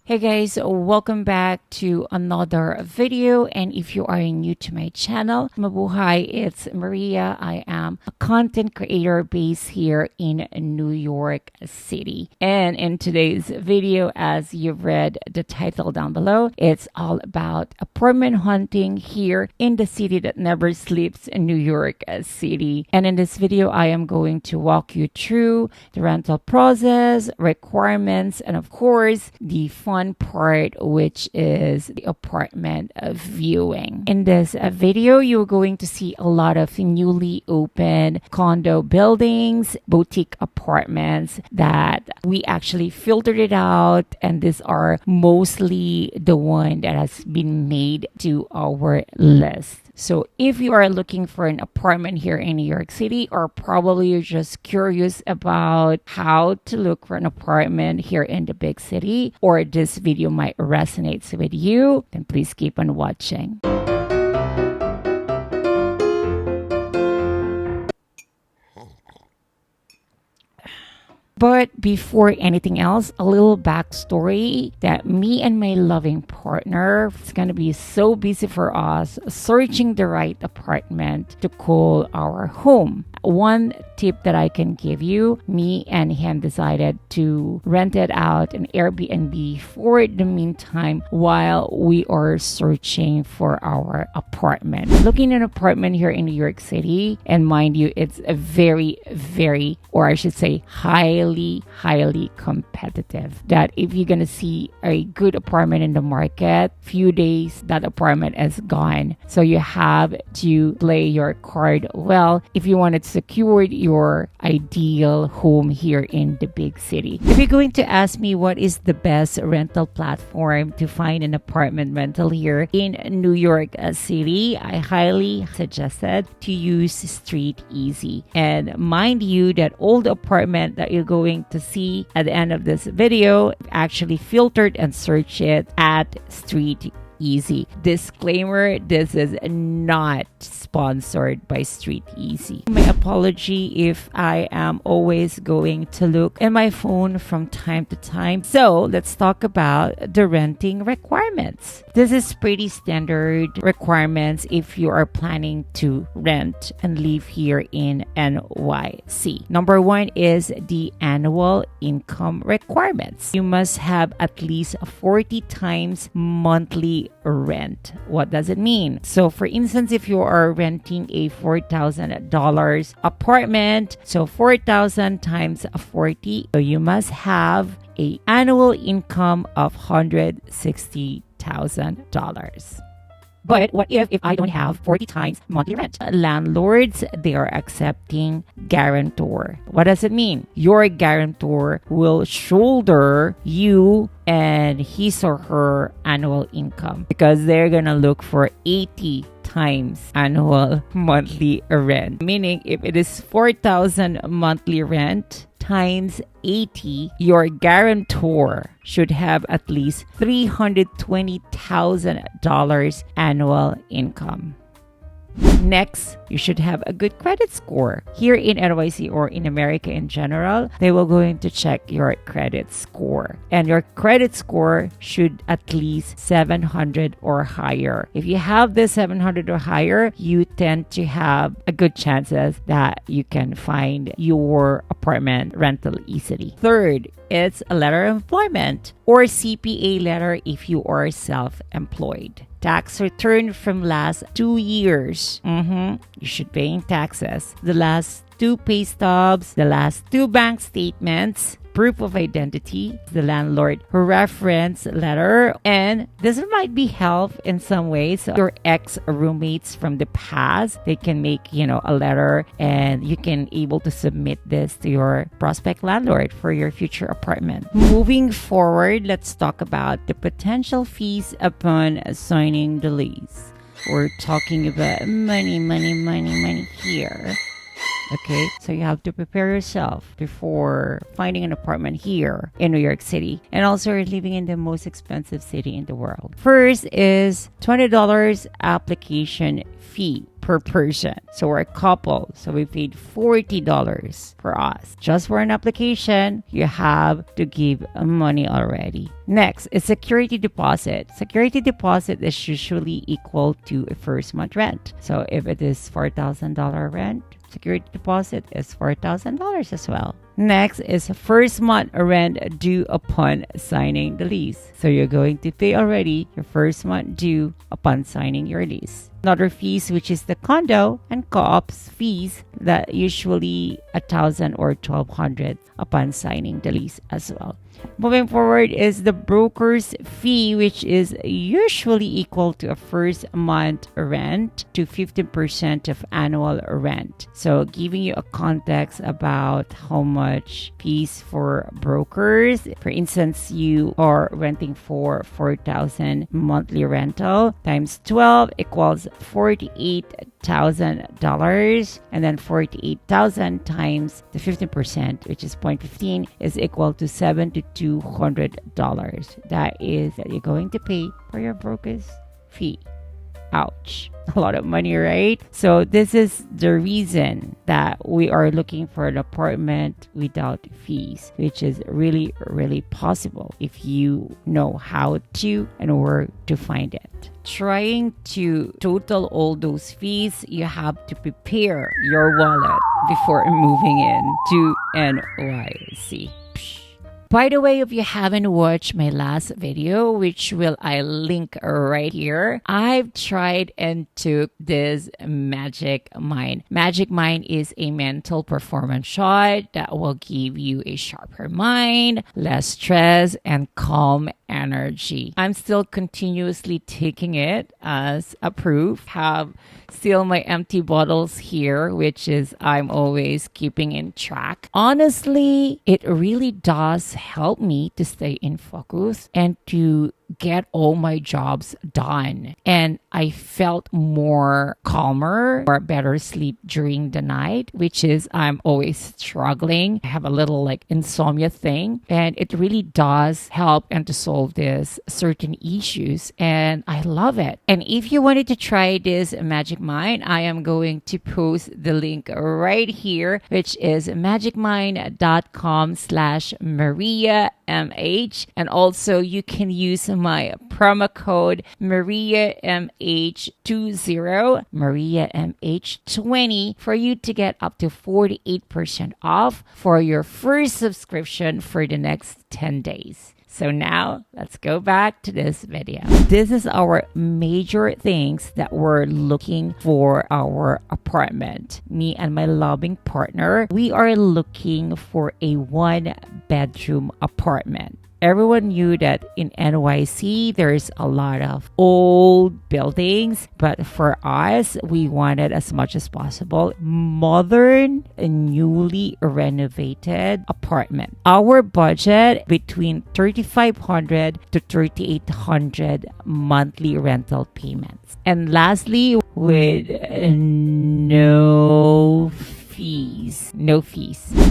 Hey guys, welcome back to another video. And if you are new to my channel, Mabuhay, it's Maria. I am a content creator based here in New York City. And in today's video, as you've read the title down below, it's all about apartment hunting here in the city that never sleeps, in New York City. And in this video, I am going to walk you through the rental process, requirements, and of course, the fun part, which is the apartment viewing. In this video, you're going to see a lot of newly opened condo buildings, boutique apartments that we actually filtered it out, and these are mostly the one that has been made to our list. So if you are looking for an apartment here in New York City, or probably you're just curious about how to look for an apartment here in the big city, or this video might resonate with you, then please keep on watching. But before anything else, a little backstory that me and my loving partner is going to be so busy for us searching the right apartment to call our home. One tip that I can give you, me and him decided to rent it out an Airbnb for the meantime while we are searching for our apartment. Looking at an apartment here in New York City, and mind you, it's a very, or I should say highly competitive. That if you're gonna see a good apartment in the market, few days that apartment is gone. So you have to play your card well if you want to secure your ideal home here in the big city. If you're going to ask me what is the best rental platform to find an apartment rental here in New York City, I highly suggested to use Street Easy. And mind you that all the apartment that you're going to see at the end of this video actually filtered and search it at Street Easy. Disclaimer, this is not sponsored by Street Easy. My apology if I am always going to look at my phone from time to time. So let's talk about the renting requirements. This is pretty standard requirements if you are planning to rent and live here in NYC. Number one is the annual income requirements. You must have at least 40 times monthly rent. What does it mean? So for instance, if you are renting a $4,000 apartment, so 4,000 times 40, so you must have an annual income of $160,000. But what if I don't have 40 times monthly rent? Landlords, they are accepting guarantor. What does it mean? Your guarantor will shoulder you and his or her annual income because they're gonna look for 80 times annual monthly rent. Meaning if it is 4,000 monthly rent times 80, your guarantor should have at least $320,000 annual income. Next, you should have a good credit score. Here in NYC or in America in general, they will going to check your credit score. And your credit score should at least 700 or higher. If you have this 700 or higher, you tend to have a good chances that you can find your apartment rental easily. Third, it's a letter of employment or CPA letter if you are self-employed. Tax return from last 2 years. You should pay in taxes. The last 2 pay stubs, the last 2 bank statements, proof of identity, the landlord reference letter, and this might be help in some ways. Your ex-roommates from the past, they can make, a letter and you can able to submit this to your prospect landlord for your future apartment. Moving forward, let's talk about the potential fees upon signing the lease. We're talking about money here. Okay, so you have to prepare yourself before finding an apartment here in New York City. And also, you're living in the most expensive city in the world. First is $20 application fee per person. So we're a couple. So we paid $40 for us. Just for an application, you have to give money already. Next is security deposit. Security deposit is usually equal to a first month rent. So if it is $4,000 rent, security deposit is $4,000 as well. Next is first month rent due upon signing the lease. So you're going to pay already your first month due upon signing your lease. Another fees, which is the condo and co-ops fees, that usually $1,000 or $1,200 upon signing the lease as well. Moving forward is the broker's fee, which is usually equal to a first month rent to 15% of annual rent. So giving you a context about how much fees for brokers. For instance, you are renting for $4,000 monthly rental times 12 equals $48,000, and then 48,000 times the 15%, which is 0.15, is equal to $7,200. That is that you're going to pay for your broker's fee. Ouch. A lot of money, right? So this is the reason that we are looking for an apartment without fees, which is really, really possible if you know how to and where to find it. Trying to total all those fees, you have to prepare your wallet before moving in to NYC. By the way, if you haven't watched my last video, which will I link right here, I've tried and took this Magic Mind. Magic Mind is a mental performance shot that will give you a sharper mind, less stress, and calm energy. I'm still continuously taking it as a proof. Have still my empty bottles here, which is I'm always keeping in track. Honestly, it really does help me to stay in focus and to get all my jobs done. And I felt more calmer or better sleep during the night, which is I'm always struggling. I have a little like insomnia thing, and it really does help and to solve this certain issues, and I love it. And if you wanted to try this Magic Mind, I am going to post the link right here, which is magicmind.com/MariaMH, and also you can use my promo code MariaMH20, MariaMH20, for you to get up to 48% off for your first subscription for the next 10 days. So now let's go back to this video. This is our major things that we're looking for our apartment. Me and my loving partner, we are looking for a 1-bedroom apartment. Everyone knew that in NYC, there's a lot of old buildings, but for us, we wanted as much as possible modern and newly renovated apartment. Our budget between $3,500 to $3,800 monthly rental payments. And lastly, with no fees.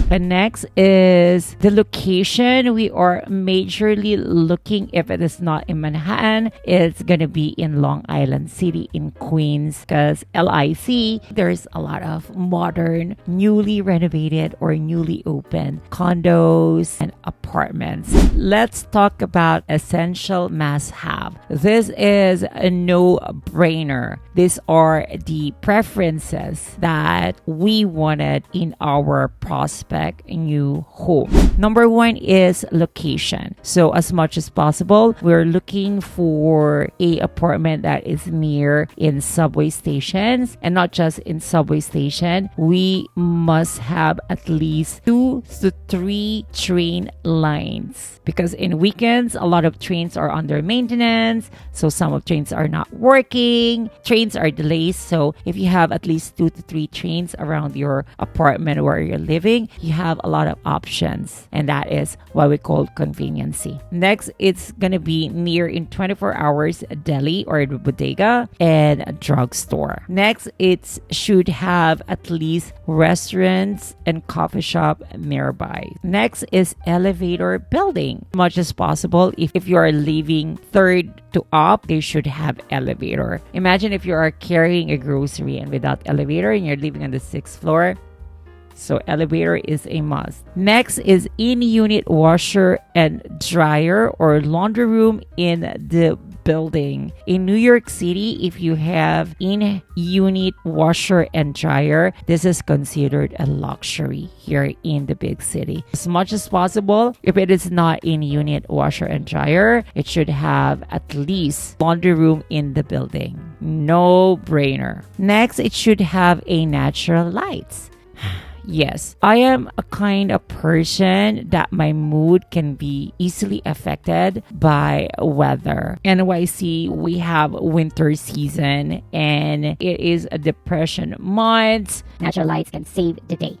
The next is the location. We are majorly looking, if it is not in Manhattan, it's gonna be in Long Island City in Queens, because LIC, there's a lot of modern, newly renovated or newly opened condos and apartments. Let's talk about essential must-have. This is a no-brainer. These are the preferences that we wanted in our prospect new home. Number one is location. So as much as possible, we're looking for a apartment that is near in subway stations, and not just in subway station. We must have at least 2 to 3 train lines, because in weekends, a lot of trains are under maintenance. So some of trains are not working. Trains are delayed. So if you have at least 2 to 3 trains around your apartment where you're living, you have a lot of options, and that is what we call conveniency. Next, it's gonna be near in 24 hours deli or bodega and a drugstore. Next, it should have at least restaurants and coffee shop nearby. Next is elevated elevator building. As much as possible, if you are living third to up, they should have elevator. Imagine if you are carrying a grocery and without elevator and you're living on the 6th floor. So elevator is a must. Next is in-unit washer and dryer or laundry room in the building. In New York City, if you have in-unit washer and dryer, this is considered a luxury here in the big city. As much as possible, if it is not in-unit washer and dryer, it should have at least laundry room in the building. No brainer. Next, it should have a natural lights. Yes, I am a kind of person that my mood can be easily affected by weather. NYC, we have winter season and it is a depression month. Natural lights can save the day.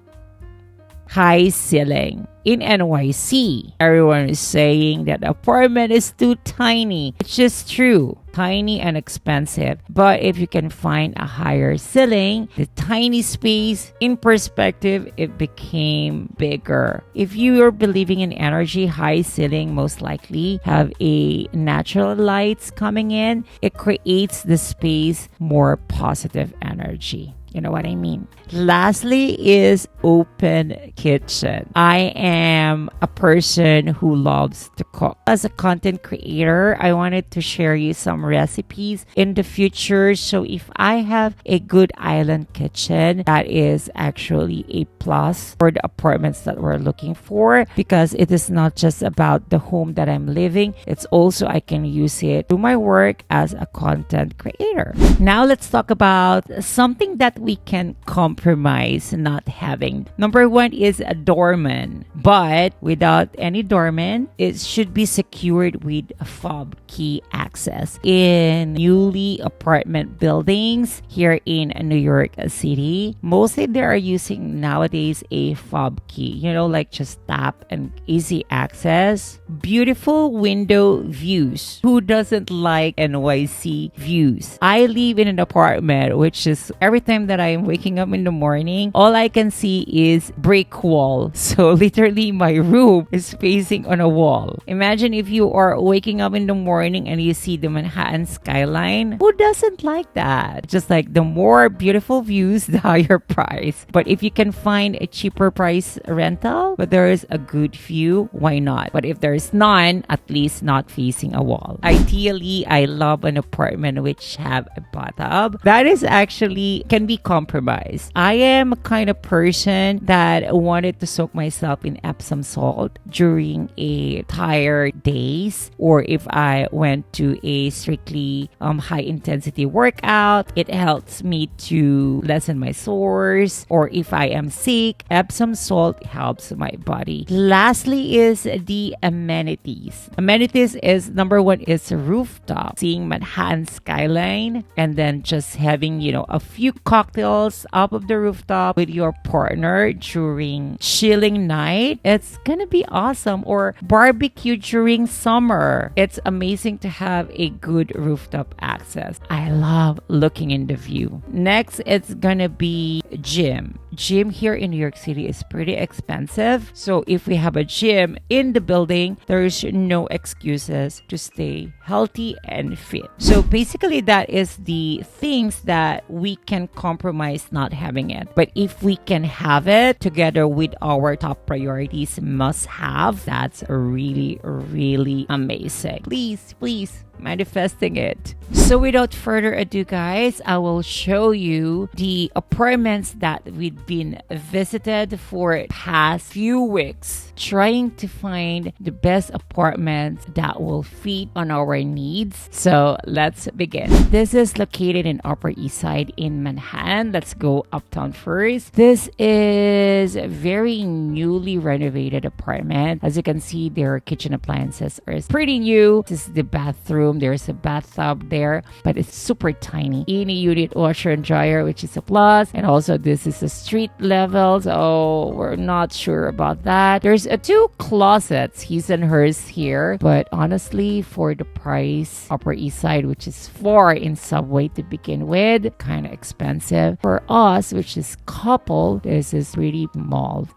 High ceiling. In NYC, everyone is saying that the apartment is too tiny. It's just true. Tiny and expensive. But if you can find a higher ceiling, the tiny space, in perspective, it became bigger. If you are believing in energy, high ceiling most likely have a natural lights coming in. It creates the space more positive energy. You know what I mean? Lastly is open kitchen. I am a person who loves to cook. As a content creator, I wanted to share you some recipes in the future. So if I have a good island kitchen, that is actually a plus for the apartments that we're looking for, because it is not just about the home that I'm living. It's also I can use it to my work as a content creator. Now let's talk about something that we can compromise not having. Number one is a doorman, but without any doorman, it should be secured with a fob key access. In newly apartment buildings here in New York City, mostly they are using nowadays a fob key, like just tap and easy access. Beautiful window views. Who doesn't like NYC views? I live in an apartment, which is every time that I'm waking up in the morning, all I can see is brick wall. So literally my room is facing on a wall. Imagine if you are waking up in the morning and you see the Manhattan skyline. Who doesn't like that? Just like the more beautiful views, the higher price. But if you can find a cheaper price rental, but there is a good view, why not? But if there's none, at least not facing a wall. Ideally, I love an apartment which have a bathtub. That is actually can be compromised. I am a kind of person that wanted to soak myself in Epsom salt during a tired days, or if I went to a strictly high intensity workout, it helps me to lessen my sores, or if I am sick, Epsom salt helps my body. Lastly is the amenities. Amenities is number one is rooftop, seeing Manhattan skyline, and then just having a few cocktails up of the rooftop with your partner during chilling night. It's gonna be awesome. Or barbecue during summer. It's amazing to have a good rooftop access. I love looking in the view. Next, it's gonna be gym. Gym here in New York City is pretty expensive. So if we have a gym in the building, there's no excuses to stay healthy and fit. So basically that is the things that we can compromise not having it. But if we can have it together with our top priorities must have, that's really, really amazing. Please manifesting it. So without further ado, guys, I will show you the apartments that we've been visited for past few weeks, trying to find the best apartments that will fit on our needs. So let's begin. This is located in Upper East Side in Manhattan. Let's go uptown first. This is a very newly renovated apartment. As you can see, their kitchen appliances are pretty new. This is the bathroom. There's a bathtub there, but it's super tiny. In a unit washer and dryer, which is a plus. And also this is a street level, so we're not sure about that. There's two closets, his and hers here, but honestly for the price, Upper East Side, which is far in subway to begin with, kind of expensive. For us, which is couple, this is really small.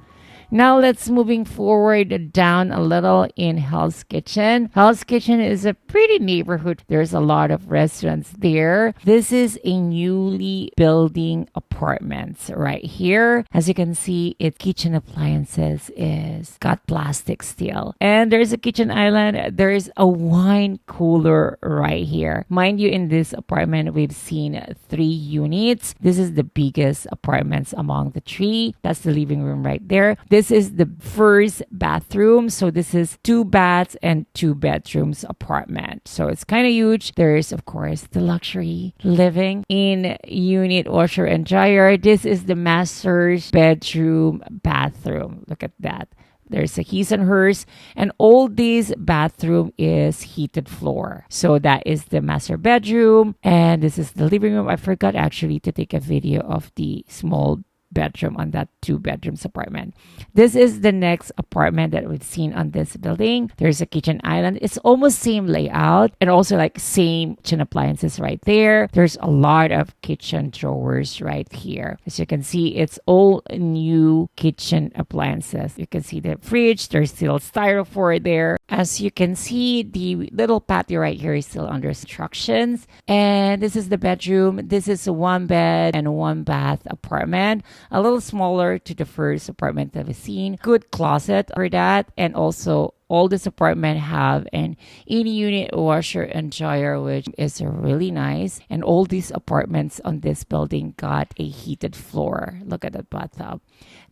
Now let's moving forward down a little in Hell's Kitchen. Hell's Kitchen is a pretty neighborhood. There's a lot of restaurants there. This is a newly building apartments right here. As you can see, its kitchen appliances is got plastic still. And there's a kitchen island. There's a wine cooler right here. Mind you, in this apartment, we've seen 3 units. This is the biggest apartments among the 3. That's the living room right there. This is the first bathroom. So this is 2 baths and 2 bedrooms apartment. So it's kind of huge. There's, of course, the luxury living in unit washer and dryer. This is the master's bedroom bathroom. Look at that. There's a his and hers, and all this bathroom is heated floor. So that is the master bedroom, and this is the living room. I forgot actually to take a video of the small bedroom on that 2 bedrooms apartment. This is the next apartment that we've seen on this building. There's a kitchen island. It's almost same layout and also like same kitchen appliances right there. There's a lot of kitchen drawers right here. As you can see, it's all new kitchen appliances. You can see the fridge. There's still styrofoam there. As you can see, the little patio right here is still under instructions. And this is the bedroom. This is a 1 bed and 1 bath apartment. A little smaller to the first apartment that we've seen. Good closet for that. And also all this apartment have an in-unit washer and dryer, which is really nice. And all these apartments on this building got a heated floor. Look at that bathtub.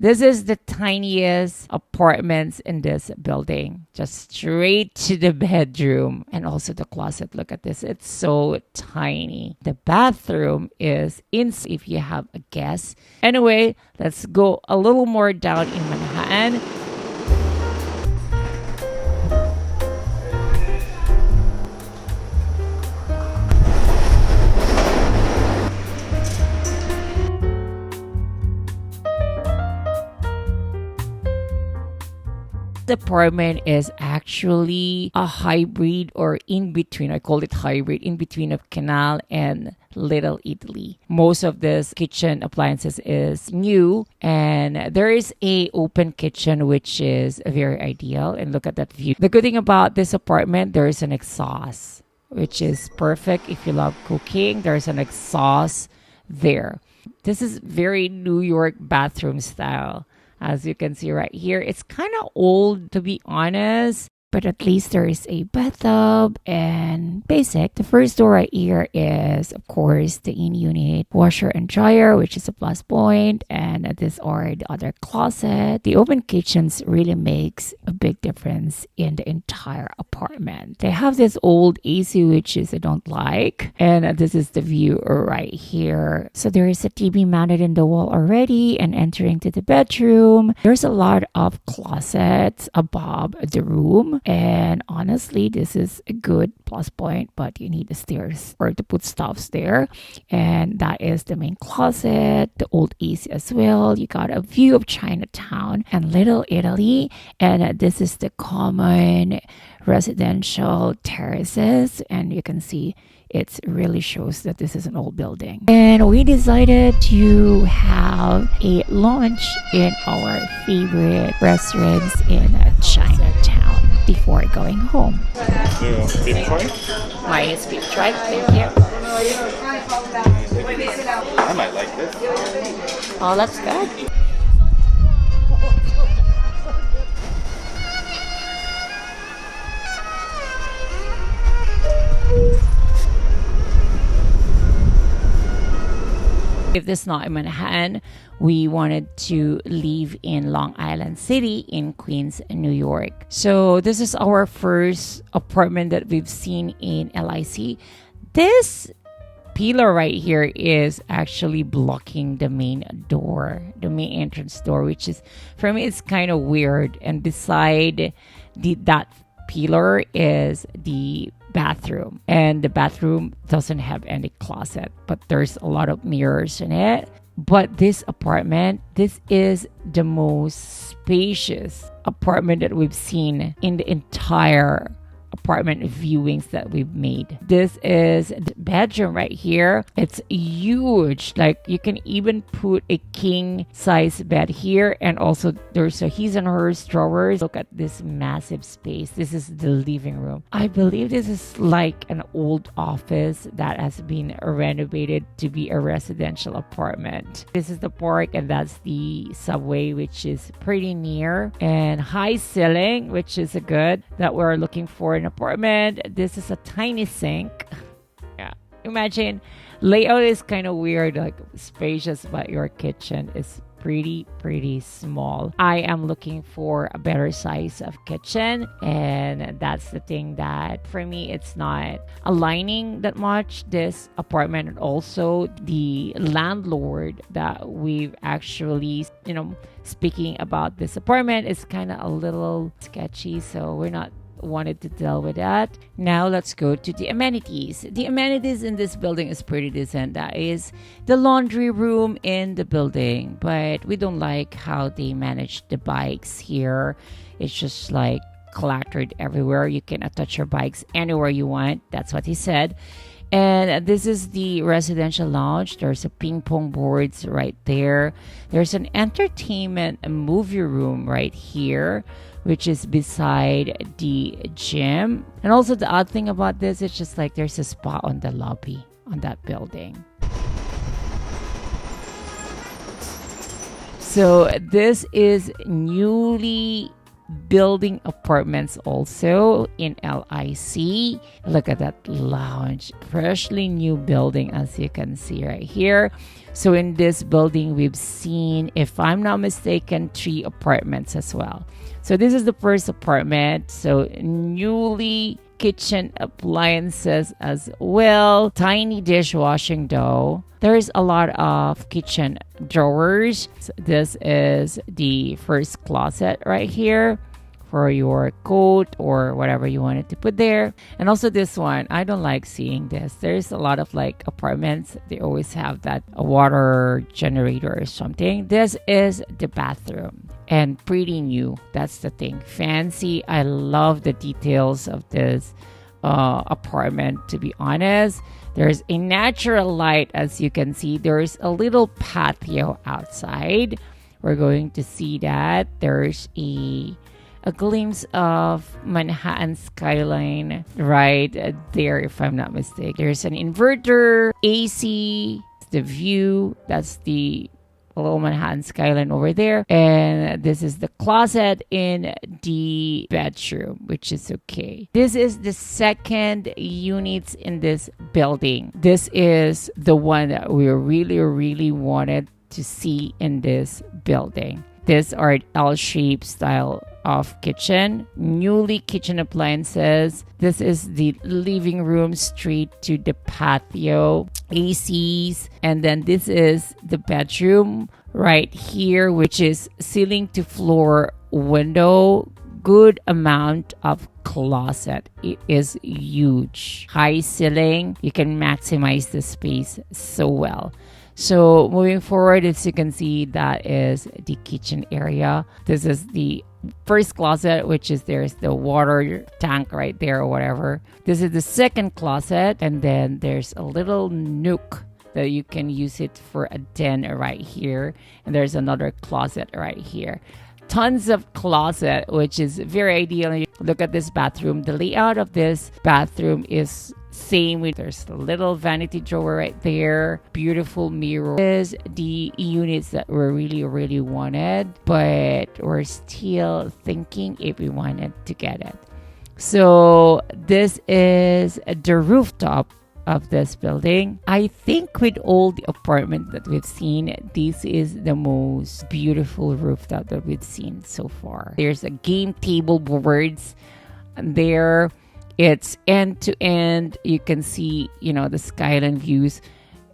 This is the tiniest apartments in this building. Just straight to the bedroom and also the closet. Look at this. It's so tiny. The bathroom is in if you have a guest. Anyway, let's go a little more down in Manhattan. The apartment is actually a hybrid or in between. I call it hybrid, in between of Canal and Little Italy. Most of this kitchen appliances is new, and there is a open kitchen, which is very ideal. And look at that view. The good thing about this apartment, there is an exhaust, which is perfect if you love cooking. There's an exhaust there. This is very New York bathroom style. As you can see right here, it's kind of old to be honest, but at least there is a bathtub and basic. The first door right here is, of course, the in-unit washer and dryer, which is a plus point, and this are the other closet. The open kitchens really makes a big difference in the entire apartment. They have this old AC, which is I don't like, and this is the view right here. So there is a TV mounted in the wall already, and entering to the bedroom, there's a lot of closets above the room. And honestly, this is a good plus point, but you need the stairs or to put stuffs there. And that is the main closet, the old AC as well. You got a view of Chinatown and Little Italy. And this is the common residential terraces. And you can see it really shows that this is an old building. And we decided to have a lunch in our favorite restaurants in Chinatown before going home. Beef tray? Mine is beef tripe, thank you. I might like this. Oh, that's good. If this is not in Manhattan, we wanted to live in Long Island City in Queens, New York. So this is our first apartment that we've seen in LIC. This pillar right here is actually blocking the main door, the main entrance door, which is, for me, it's kind of weird. And beside that pillar is the bathroom, and the bathroom doesn't have any closet, but there's a lot of mirrors in it. But this apartment, this is the most spacious apartment that we've seen in the entire apartment viewings that we've made. This is the bedroom right here. It's huge. Like you can even put a king size bed here, and also there's a his and hers drawers. Look at this massive space. This is the living room. I believe this is like an old office that has been renovated to be a residential apartment. This is the park, and that's the subway, which is pretty near, and high ceiling, which is a good that we're looking for in an apartment. This is a tiny sink. Yeah, imagine layout is kind of weird, like spacious, but your kitchen is pretty small. I am looking for a better size of kitchen, and that's the thing that for me it's not aligning that much, this apartment. And also the landlord that we've actually speaking about this apartment is kind of a little sketchy, so we're not wanted to deal with that. Now let's go to the amenities. The amenities in this building is pretty decent. That is the laundry room in the building, but we don't like how they manage the bikes here. It's just like cluttered everywhere. You can attach your bikes anywhere you want. That's what he said. And this is the residential lounge. There's a ping pong boards right there. There's an entertainment movie room right here, which is beside the gym. And also the odd thing about this, it's just like there's a spa on the lobby on that building. So this is newly building apartments also in LIC. Look at that lounge, freshly new building, as you can see right here. So in this building we've seen, if I'm not mistaken, 3 apartments as well. So this is the first apartment. So newly kitchen appliances as well. Tiny dishwashing though. There's a lot of kitchen drawers. So this is the first closet right here for your coat or whatever you wanted to put there. And also this one, I don't like seeing this. There's a lot of like apartments, they always have that a water generator or something. This is the bathroom, and pretty new. That's the thing. Fancy. I love the details of this apartment, to be honest. There's a natural light, as you can see. There's a little patio outside. We're going to see that. There's a glimpse of Manhattan skyline right there, if I'm not mistaken. There's an inverter, AC, the view. That's the little Manhattan skyline over there. And this is the closet in the bedroom, which is okay. This is the second unit in this building. This is the one that we really wanted to see in this building. These are L-shaped style of kitchen, newly kitchen appliances. This is the living room straight to the patio, ACs, and then this is the bedroom right here, which is ceiling to floor window. Good amount of closet. It is huge. High ceiling. You can maximize the space so well. So moving forward, as you can see, that is the kitchen area. This is the first closet, which is there's the water tank right there or whatever. This is the second closet, and then there's a little nook that you can use it for a den right here. And there's another closet right here. Tons of closet, which is very ideal. Look at this bathroom. The layout of this bathroom is same with there's a little vanity drawer right there, beautiful mirror. Is the units that we really wanted, but we're still thinking if we wanted to get it. So this is the rooftop of this building. I think with all the apartments that we've seen, this is the most beautiful rooftop that we've seen so far. There's a game table boards there. It's end to end. You can see, the skyline views.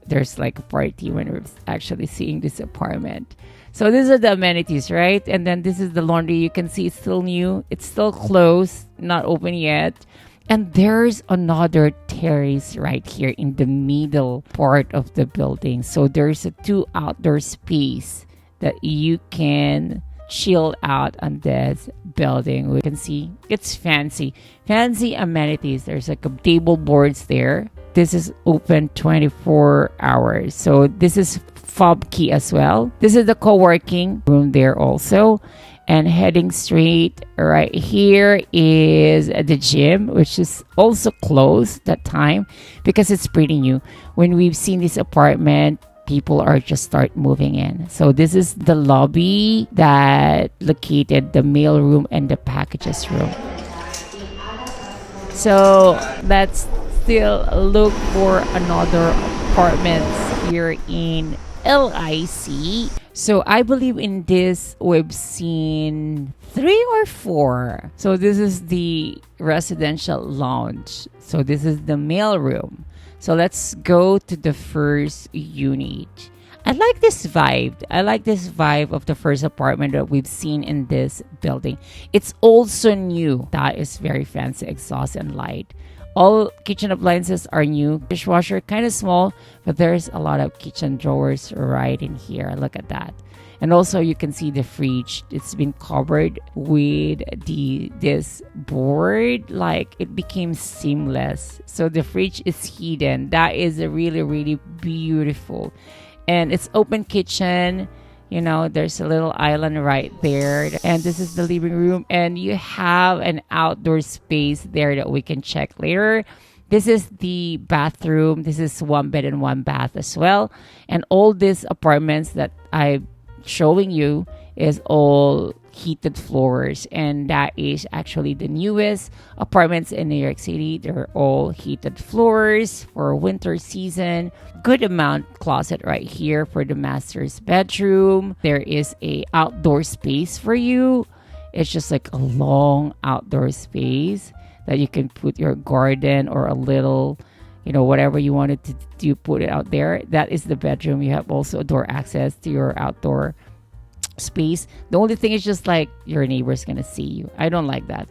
There's like a party when we're actually seeing this apartment. So these are the amenities, right? And then this is the laundry. You can see it's still new. It's still closed, not open yet. And there's another terrace right here in the middle part of the building. So there's a 2 outdoor space that you can chill out on this building. We can see it's fancy amenities. There's like a table boards there. This is open 24 hours. So this is fob key as well. This is the co-working room there also. And heading straight right here is the gym, which is also closed that time because it's pretty new. When we've seen this apartment, people are just start moving in. So this is the lobby that located the mail room and the packages room. So let's still look for another apartments here in LIC. So I believe in this we've seen 3 or 4. So this is the residential lounge. So this is the mail room. So let's go to the first unit. I like this vibe. I like this vibe of the first apartment that we've seen in this building. It's also new. That is very fancy exhaust and light. All kitchen appliances are new. Dishwasher kind of small, but there's a lot of kitchen drawers right in here. Look at that. And also you can see the fridge. It's been covered with this board, like it became seamless. So the fridge is hidden. That is a really beautiful. And it's open kitchen. You know, there's a little island right there. And this is the living room. And you have an outdoor space there that we can check later. This is the bathroom. This is 1 bed and 1 bath as well. And all these apartments that I'm showing you is all heated floors. And that is actually the newest apartments in New York City. They're all heated floors for winter season. Good amount closet right here for the master's bedroom. There is a outdoor space for you. It's just like a long outdoor space that you can put your garden or a little, you know, whatever you wanted to do, put it out there. That is the bedroom. You have also door access to your outdoor space. The only thing is just like your neighbor's gonna see you. I don't like that.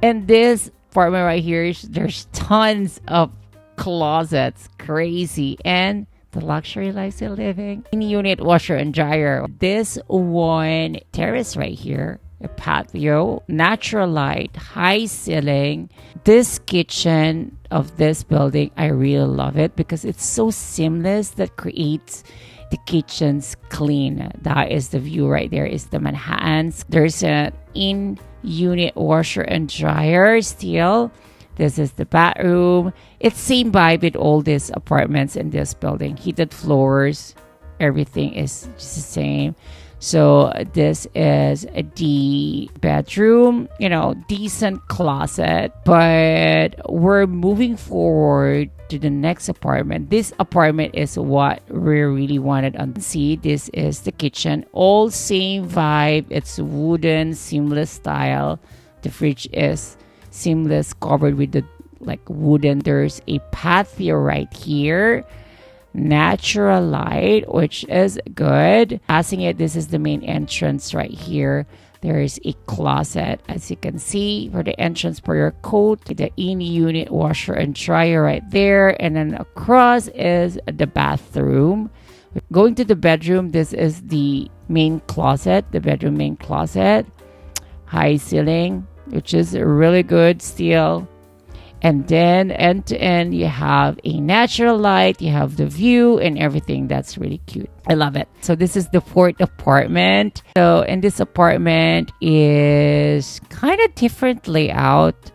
And this apartment right here, there's tons of closets, crazy, and the luxury lifestyle living. In unit washer and dryer. This one terrace right here, a patio, natural light, high ceiling. This kitchen of this building, I really love it because it's so seamless that creates the kitchen's clean. That is the view right there, is the Manhattans. There's an in-unit washer and dryer still. This is the bathroom. It's same vibe with all these apartments in this building. Heated floors. Everything is just the same. So this is the bedroom, you know, decent closet. But we're moving forward to the next apartment. This apartment is what we really wanted to see. This is the kitchen. All same vibe. It's wooden, seamless style. The fridge is seamless, covered with the like wooden. There's a patio right here. Natural light, which is good. Passing it, this is the main entrance right here. There is a closet, as you can see, for the entrance for your coat. The in-unit washer and dryer right there. And then across is the bathroom. Going to the bedroom, this is the main closet, the bedroom main closet. High ceiling, which is really good still. And then end to end, you have a natural light, you have the view and everything. That's really cute. I love it. So this is the 4th apartment. So in this apartment is kind of different layout.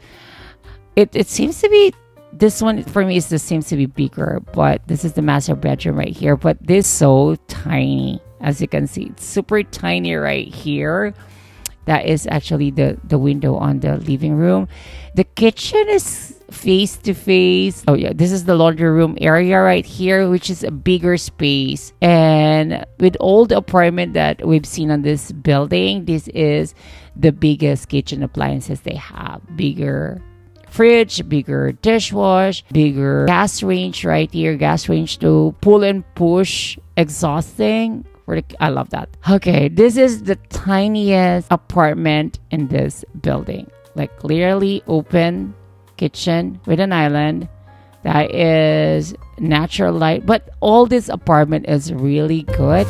It seems to be, this one for me seems to be bigger, but this is the master bedroom right here. But this is so tiny, as you can see. It's super tiny right here. That is actually the window on the living room. The kitchen is face to face. Oh yeah, this is the laundry room area right here, which is a bigger space. And with all the apartment that we've seen on this building, this is the biggest kitchen appliances they have. Bigger fridge, bigger dishwash, bigger gas range right here. Gas range to pull and push exhausting. I love that. Okay, this is the tiniest apartment in this building. Like clearly open kitchen with an island. That is natural light. But all this apartment is really good.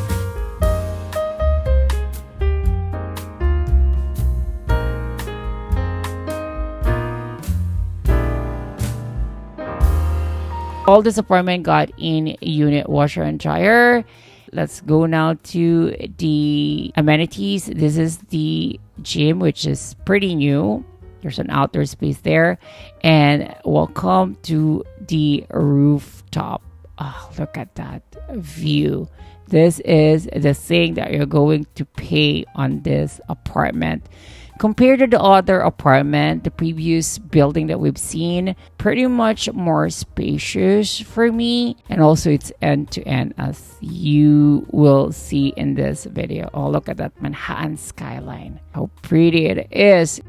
All this apartment got in unit washer and dryer. Let's go now to the amenities. This is the gym, which is pretty new. There's an outdoor space there. And welcome to the rooftop. Oh, look at that view. This is the thing that you're going to pay on this apartment. Compared to the other apartment, the previous building that we've seen, pretty much more spacious for me. And also it's end to end, as you will see in this video. Oh, look at that Manhattan skyline. How pretty it is.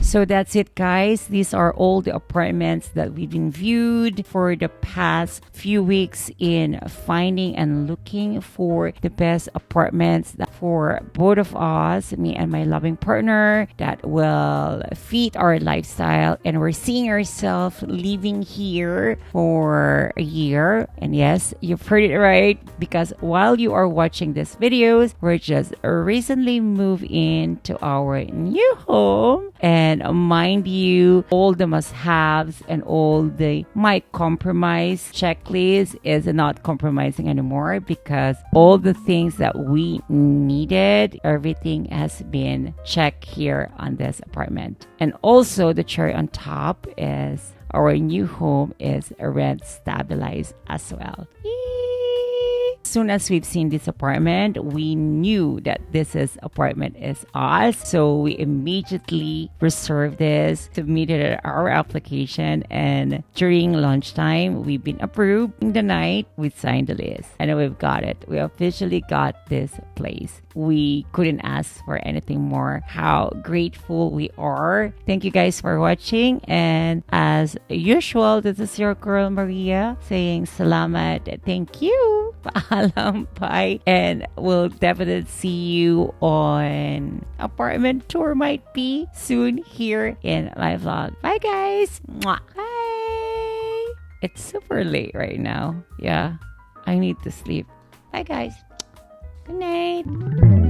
So that's it, guys. These are all the apartments that we've been viewed for the past few weeks in finding and looking for the best apartments for both of us, me and my loving partner, that will fit our lifestyle. And we're seeing ourselves living here for a year. And yes, you've heard it right, because while you are watching these videos, we're just recently moved into our new home. And mind you, all the must-haves and all the might compromise checklist is not compromising anymore, because all the things that we needed, everything has been checked here on this apartment. And also the cherry on top is our new home is rent stabilized as well. As soon as we've seen this apartment, we knew that apartment is us. So we immediately reserved this, submitted our application, and during lunchtime, we've been approved. In the night, we signed the list, and we've got it. We officially got this place. We couldn't ask for anything more. How grateful we are. Thank you guys for watching. And as usual, this is your girl Maria saying salamat. Thank you. Paalam. Bye. And we'll definitely see you on apartment tour, might be soon here in my vlog. Bye, guys. Mwah. Bye. It's super late right now. Yeah. I need to sleep. Bye, guys. Good night.